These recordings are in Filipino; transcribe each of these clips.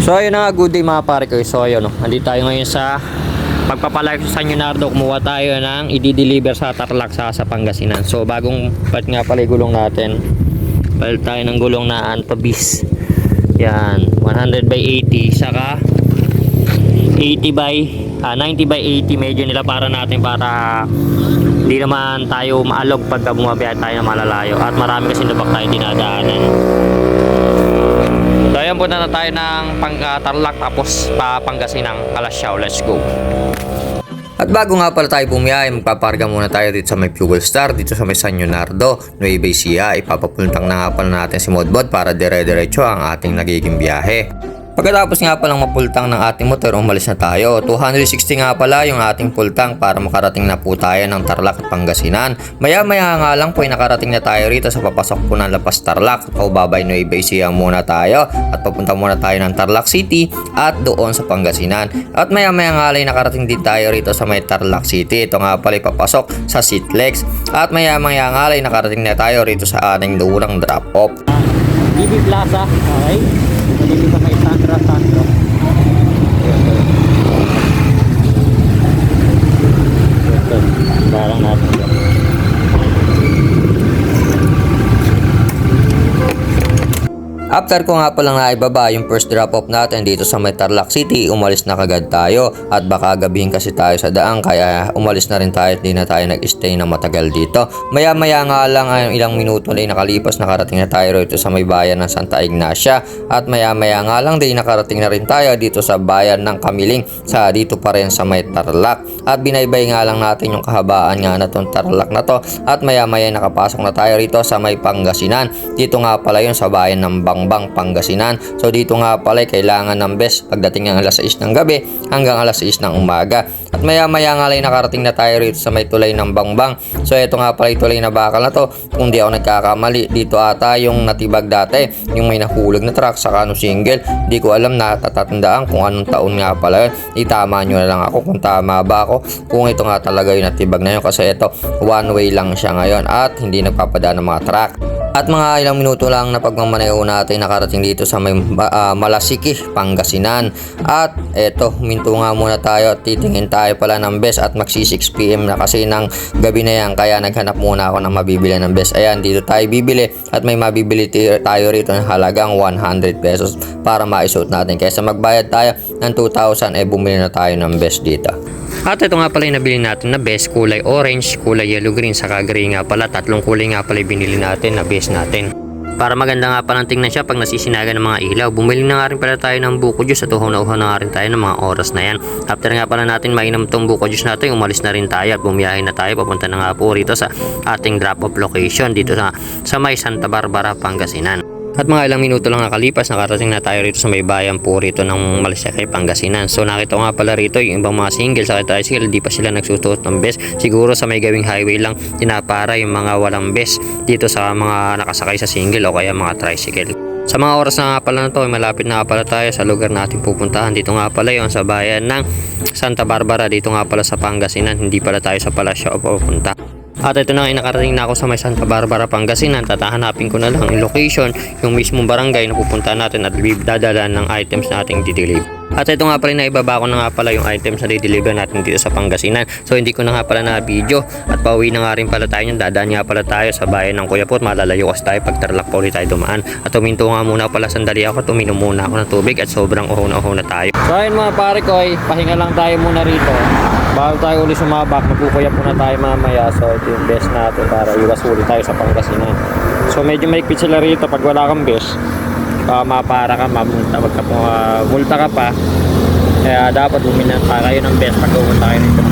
So ayun na, good day mga pare ko. So ayun, nandito tayo ngayon sa pagpapalive sa San Leonardo. Kumuha tayo ng i-deliver sa Tarlac sa Pangasinan. So bagong part nga pala yung gulong natin. Palit tayo ng gulong na Antobis. Yan, 100 by 80 saka 80 by 90 by 80. Medyo nila para natin para hindi naman tayo maalog pagka bumabiyahe tayo na malalayo. At marami kasi lubak tayo dinadaanan. So ayan, punta na tayo ng Tarlac tapos Pangasinan, Calasiao. Let's go. At bago nga pala tayo bumiyahe, magpaparga muna tayo dito sa may Fuel Star, dito sa may San Leonardo, Nueva Ecija. Ipapapuntang na nga pala natin si Modbot para dire-diretso ang ating nagiging biyahe. Pagkatapos nga palang mapultang ng ating motor, umalis na tayo. 260 nga pala yung ating pultang para makarating na po tayo ng Tarlac at Pangasinan. Maya-maya nga lang po ay nakarating na tayo rito sa papasok po ng Lapas Tarlac. Paubabay Nueva Ecija muna tayo at papunta muna tayo ng Tarlac City at doon sa Pangasinan. At maya-maya nga lang nakarating din tayo rito sa may Tarlac City. Ito nga pala papasok sa Sitlex. At maya-maya nga lang nakarating na tayo rito sa ating durang drop-off. DB Plaza, okay? Dito sa may Sandra. Ito, barang natin dyan. After ko nga palang naibaba yung first drop off natin dito sa may Tarlac City, umalis na kagad tayo at baka gabihin kasi tayo sa daan kaya umalis na rin tayo at di na tayo nag-stay na matagal dito. Maya-maya nga lang ilang minuto na nakalipas, nakarating na tayo rito sa may bayan ng Santa Ignacia at maya-maya nga lang din nakarating na rin tayo dito sa bayan ng Kamiling sa dito pa rin sa may Tarlac at binaybay nga lang natin yung kahabaan nga na tong Tarlac na to at maya-maya nakapasok na tayo rito sa may Pangasinan. Dito nga pala yun sa bayan ng Pangasinan. So dito nga pala kailangan ng best pagdating ng alas 6 ng gabi hanggang alas 6 ng umaga. At maya-maya nga lang nakarating na tayo rito sa may tulay ng Bangbang. So ito nga pala yung tulay na bakal na to. Kung di ako nagkakamali, dito ata yung natibag dati, yung may nahulog na truck sa single. Di ko alam, natatandaan kung anong taon nga pala yun. Itama nyo na lang ako kung tama ba ako, kung ito nga talaga yung natibag na yun, kasi ito one way lang siya ngayon at hindi nagpapadaan ng mga truck. At mga ilang minuto lang na pagmamaneho natin nakarating dito sa may Malasiki, Pangasinan. At eto, huminto nga muna tayo at titingin tayo pala ng best at magsi 6 PM na kasi ng gabi na yan, kaya naghanap muna ako ng mabibili ng best. Ayan, dito tayo bibili at may mabibili tayo rito ng halagang 100 pesos para maisuot natin. Kaysa magbayad tayo ng 2,000 bumili na tayo ng best dito. At ito nga pala yung nabili natin na best, kulay orange, kulay yellow green, saka gray nga pala. Tatlong kulay nga pala yung binili natin na best natin. Para maganda nga palang tingnan siya pag nasisinagan ng mga ilaw. Bumili na nga rin pala tayo ng buko juice at uhaw na nga rin tayo ng mga oras na yan. After nga pala natin mainam tong buko juice natin, umalis na rin tayo at bumiyahe na tayo. Papunta na nga po rito sa ating drop-off location dito sa may Santa Barbara, Pangasinan. At mga ilang minuto lang nakalipas, nakarating na tayo rito sa may bayan po rito ng Malasiki, Pangasinan. So nakita ko nga pala rito yung ibang mga single sa tricycle, di pa sila nagsusuot ng best. Siguro sa may gawing highway lang tinapara yung mga walang best dito sa mga nakasakay sa single o kaya mga tricycle. Sa mga oras na nga pala na to, malapit na nga pala tayo sa lugar natin pupuntahan. Dito nga pala yung sa bayan ng Santa Barbara, dito nga pala sa Pangasinan. Hindi pala tayo sa Calasiao pupunta. At ito na, nakarating na ako sa may Santa Barbara, Pangasinan. Tatahanapin ko na lang yung location, yung mismong barangay na pupunta natin at dadalan ng items nating dideliver. At ito nga pala, naibaba ko na nga pala yung items na dideliver natin dito sa Pangasinan. So hindi ko na nga pala na video at pauwi na nga rin pala tayo. Dadaan nga pala tayo sa bayan ng Kuyapot. Malalayo kasi tayo pag Tarlac pa ulit tayo dumaan. At huminto nga muna pala sandali ako at uminom muna ako ng tubig at sobrang uhaw na tayo. So ayun mga pare ko, pahinga lang tayo muna rito. Bago tayo ulit sumabak, magkukuyap muna tayo mamaya. So ito yung best natin para iwas ulit tayo sa Pangasinan. So medyo maikpit sila rito pag wala kang best. Mapara ka, multa ka pa. Kaya dapat buminan pa kayo ng best pag pupunta kayo nito.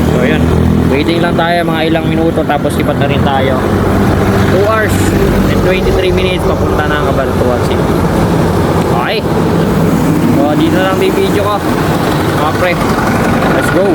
So yun, waiting lang tayo mga ilang minuto tapos lipat na rin tayo. 2 hours and 23 minutes papunta na ang Cabanatuan City. Okay, so dito na lang may video ko mga pre. Let's go.